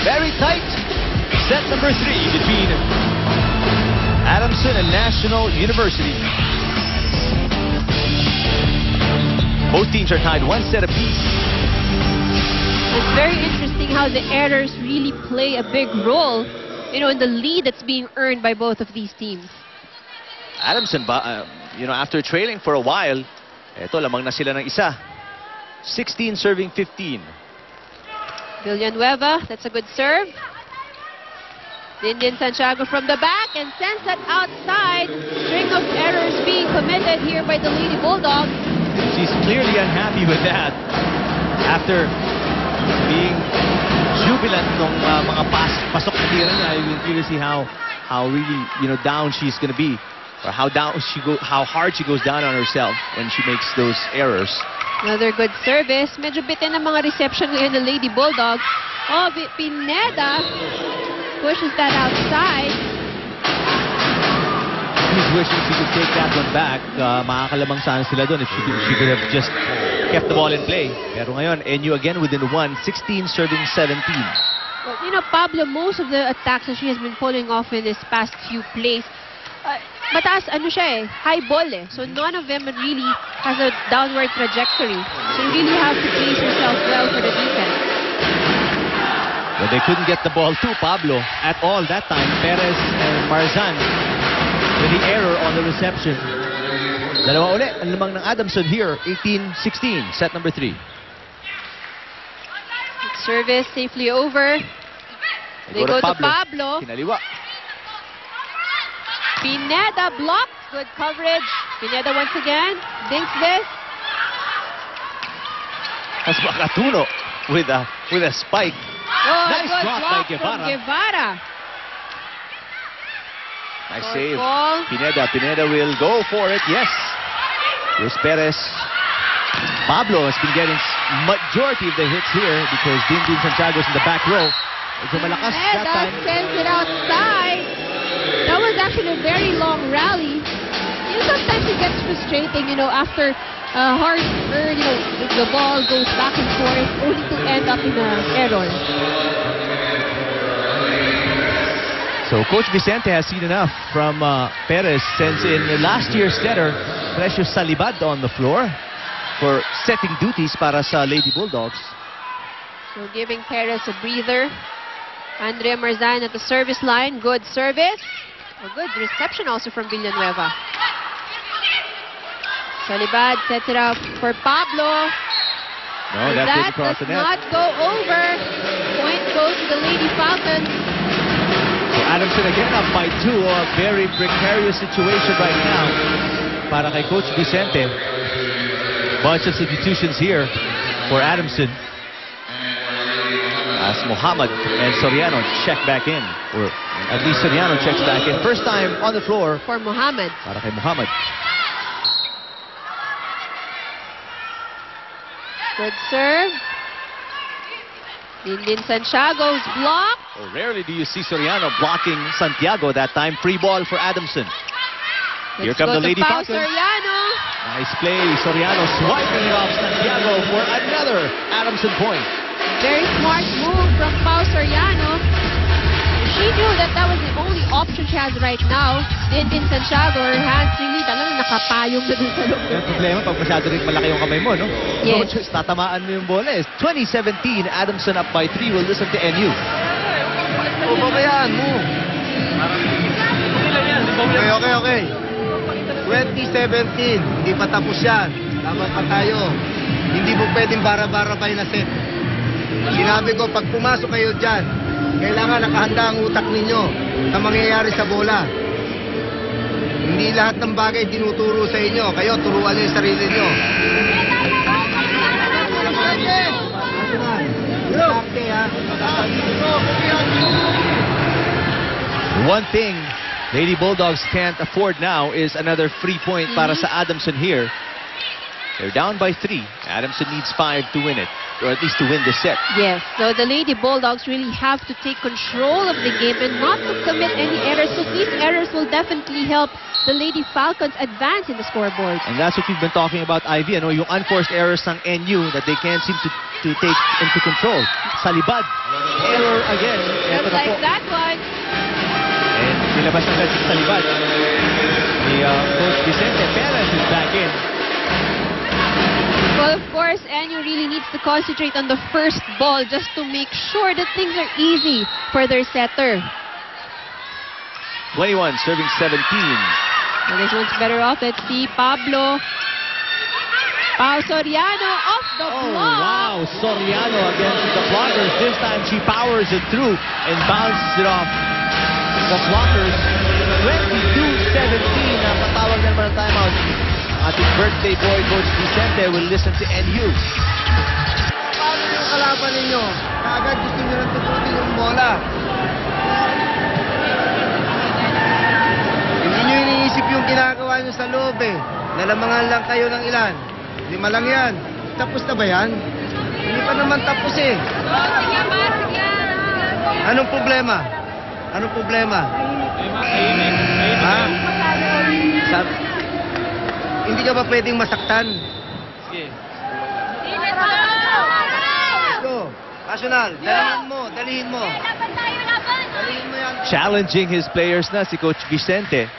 Very tight. Set number 3 between Adamson and National University. Both teams are tied 1 set apiece. It's very interesting how the errors really play a big role, in the lead that's being earned by both of these teams. Adamson, after trailing for a while, eto, lamang na sila ng isa. 16 serving 15. Villanueva, that's a good serve. Dindin Santiago from the back and sends that outside. String of errors being committed here by the Lady Bulldogs. She's clearly unhappy with that. After being jubilant nung mga pasok na tira niya, you can clearly see how really down she's gonna be, or how hard she goes down on herself when she makes those errors. Another good service. Medyo bitin ang mga reception ngayon ng Lady Bulldogs. Oh, Pineda pushes that outside. She's wishing she could take that one back. Makakalamang sana sila doon if she could have just kept the ball in play. Pero ngayon, NU again within 1, 16 serving 17. Well, Pablo, most of the attacks that she has been pulling off in this past few plays, mataas, high ball eh. So none of them really has a downward trajectory. So you really have to place yourself well for the defense. Well, they couldn't get the ball to Pablo at all that time. Perez and Marzan with the error on the reception. Dalawa ulit ang lamang ng Adamson here, 18-16, set number 3. Service safely over. They go to Pablo. Kinaliwa. Pineda blocked. Good coverage. Pineda once again. Dinks this. That's Makatuno with a spike. Oh, nice good block by Guevara. Nice save. Ball. Pineda will go for it. Yes. Here's Perez. Pablo has been getting majority of the hits here because Dindin Santiago's in the back row. It's a malakas that time. Sends it outside. That was actually a very long rally. Sometimes it gets frustrating, after a hard turn, the ball goes back and forth only to end up in an error. So Coach Vicente has seen enough from Perez, since in last year's setter, Precious Salibad on the floor for setting duties para sa Lady Bulldogs. So giving Perez a breather. Andrea Marzan at the service line. Good service. A good reception also from Villanueva. Salibad sets it up for Pablo. No, that didn't cross the net. Not go over. Point goes to the Lady Falcons. So Adamson again up by 2. A very precarious situation right now para kay Coach Vicente. Bunch of substitutions here for Adamson. As Mohammed and Soriano check back in. Or at least Soriano checks back in. First time on the floor for Mohammed. Para kay Mohammed. Good serve. Dindin Santiago's block. Oh, rarely do you see Soriano blocking Santiago that time. Free ball for Adamson. Here come the Lady Falcons. Soriano. Nice play. Soriano swiping it off Santiago for another Adamson point. Very smart move from Pao Soriano. She knew that was the only option she has right now. Dindin Santiago, her hands really talagang nakapayong na dun sa loob. Yung problema, pag masyado rin malaki yung kamay mo, no? Yes. So, tatamaan mo yung bola. 2017, Adamson up by 3. We'll listen to NU. O, babayaan mo. Okay. 2017, hindi pa tapos yan. Tama pa tayo. Hindi mo pwedeng bara-bara pa na set. Sinabi ko, pag pumasok kayo dyan, kailangan nakahanda ang utak ninyo na mangyayari sa bola. Hindi lahat ng bagay tinuturo sa inyo. Kayo, turuan niyo yung sarili niyo. One thing Lady Bulldogs can't afford now is another free point para sa Adamson here. They're down by 3. Adamson needs 5 to win it. or at least to win the set. Yes, so the Lady Bulldogs really have to take control of the game and not to commit any errors. So these errors will definitely help the Lady Falcons advance in the scoreboard. And that's what we've been talking about, Ivy. Ano, yung unforced errors ng NU that they can't seem to take into control. Salibad, error again. Eto Just na like po. that one. And nilabas agad si Salibad. The Coach Vicente Perez is back in. Well, of course, NU really needs to concentrate on the first ball just to make sure that things are easy for their setter. 21, serving 17. Well, this one's better off. Let's see, Pablo. Pau Soriano off the Oh, block. wow. Soriano against the blockers. This time she powers it through and bounces it off the blockers. 22-17. Napatawag na naman ang timeout. Ating birthday boy, Coach Vicente, will listen to NU. Paano yung kalaban ninyo? Kaagad gusto nyo lang tututin yung bola. Hindi nyo iniisip yung ginagawa nyo sa loob eh. Nalamangan lang kayo ng ilan. 5 lang yan. Tapos na ba yan? Hindi pa naman tapos eh. Anong problema? Anong problema? Ha? Hindi ka ba pwedeng masaktan? Go. National, dalihin mo. Dalihin mo yan. Challenging his players na si Coach Vicente.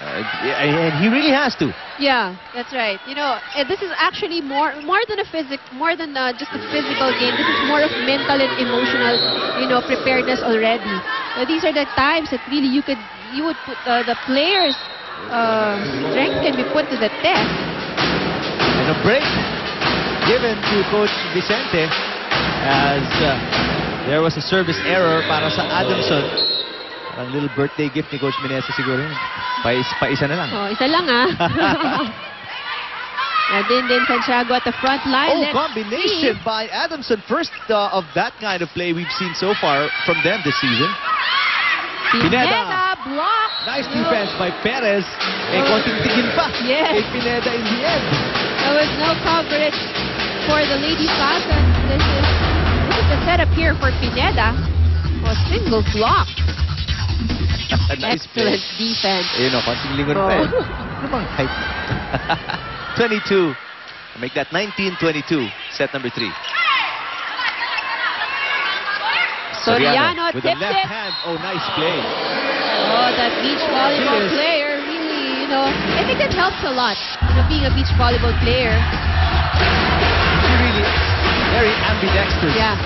And he really has to. Yeah, that's right. You know, this is actually more than just a physical game. This is more of mental and emotional, you know, preparedness already. These are the times that really you would put the players' strength can be put to the test. And a break given to Coach Vicente as there was a service error para sa Adamson. Parang little birthday gift ni Coach Menesa siguro yun. Pa-isa na lang. Oh, isa lang ah. Din Santiago at the front line. Oh, Let's combination see. by Adamson. First of that kind of play we've seen so far from them this season. Pineda block. Nice defense by Perez. Konting tigil pa. Yes. Pineda in the end. There was no coverage for the Lady Falcons. This is the setup here for Pineda. A single block. Nice Excellent play. defense. Ayun o, konting lingon pa eh. Ano bang height? 22. Make that 19-22. Set number 3. Soriano with the tipped left it. hand. Oh, nice play. Oh, that beach volleyball Cheers. player really, you know, I think that helps a lot, you know, being a beach volleyball player. She really very ambidextrous. Yeah.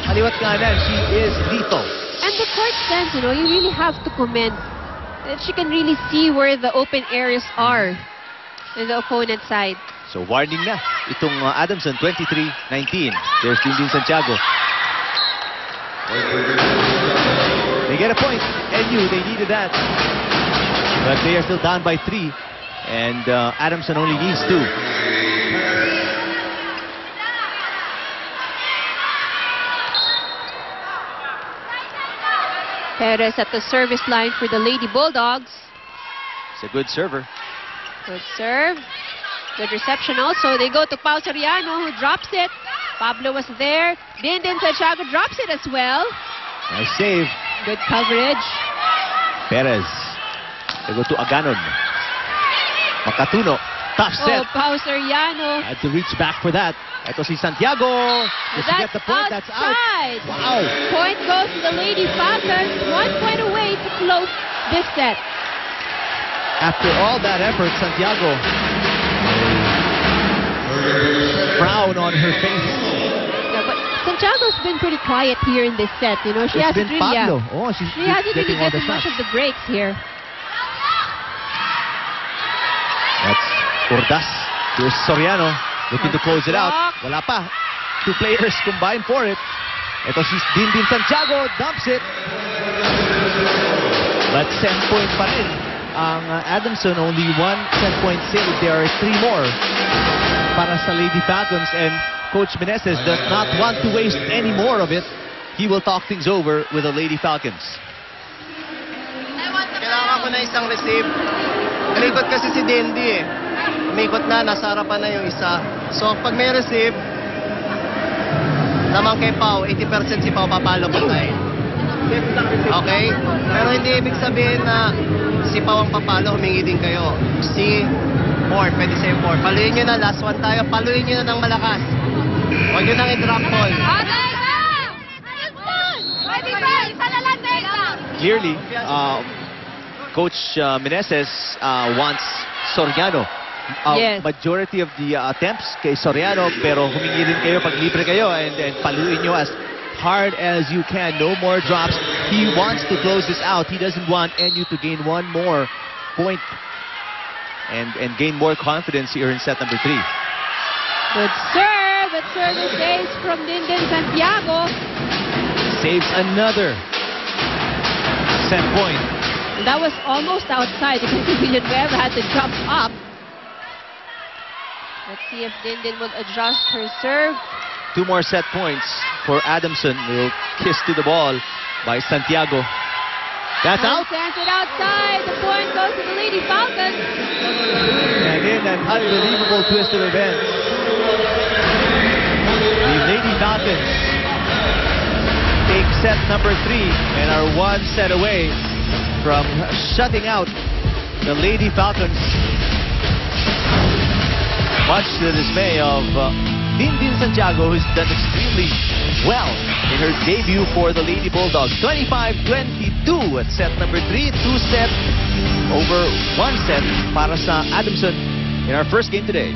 Kaliwat kanan, she is lethal. And the court sense, you know, you really have to commend that she can really see where the open areas are in the opponent's side. So warning na itong Adamson, 23-19. There's Din Santiago. They get a point. NU, they needed that. But they are still down by 3. And Adamson only needs 2. Perez at the service line for the Lady Bulldogs. It's a good server. Good serve. Good reception also. They go to Pau Soriano who drops it. Pablo was there. Din Santiago drops it as well. Nice save. Good coverage. Perez. They go to Aganon. Makatuno. Tough set. Oh, Pau Soriano. Had to reach back for that. Ito si Santiago. Does he get the point? That's out. outside. Wow. Point goes to the Lady Falcons. 1 point away to close this set. After all that effort, Santiago. Frown on her face. Yeah, but Santiago's been pretty quiet here in this set. You know, she It's hasn't been really, Pablo. Oh, she's she hasn't really getting all the gotten much shots. of the breaks here. That's Ordas. Here's Soriano looking to close it out. Wala pa. 2 players combined for it. Ito si Din Santiago dumps it. But set point pa rin. Ang Adamson only 1 set point save. There are 3 more para sa Lady Falcons, and Coach Meneses does not want to waste any more of it. He will talk things over with the Lady Falcons. Kailangan ko na isang receive. Nalikot kasi si Dendi eh. Umikot na, nasa harapan na yung isa. So pag may receive, Naman kay Pao, 80% si Pao papalo po tayo. Okay? Pero hindi ibig sabihin na si Pao ang papalo, humingi din kayo. Si 4, pwede sa'yo 4. Paluin nyo na, last one tayo. Paluin nyo na ng malakas. Huwag nyo nang i-drop ball. Clearly, Coach Meneses wants Soriano. Yes. Majority of the attempts kay Soriano, pero humingi rin kayo pag libre kayo and paluin nyo as hard as you can. No more drops. He wants to close this out. He doesn't want NU to gain one more point and gain more confidence here in set number 3. Good serve. That serve is ace from Dindin Santiago. Saves another set point. And that was almost outside because Villanueva had to jump up. Let's see if Dindin will adjust her serve. 2 more set points for Adamson. Will kiss to the ball by Santiago. That's out. Sends it outside. The point goes to the Lady Falcons. And in an unbelievable twist of events, the Lady Falcons take set number 3 and are 1 set away from shutting out the Lady Falcons. Much to the dismay of Dindin Santiago, who's done extremely well in her debut for the Lady Bulldogs. 25-22 at set number 3. 2 set over 1 set para sa Adamson in our first game today.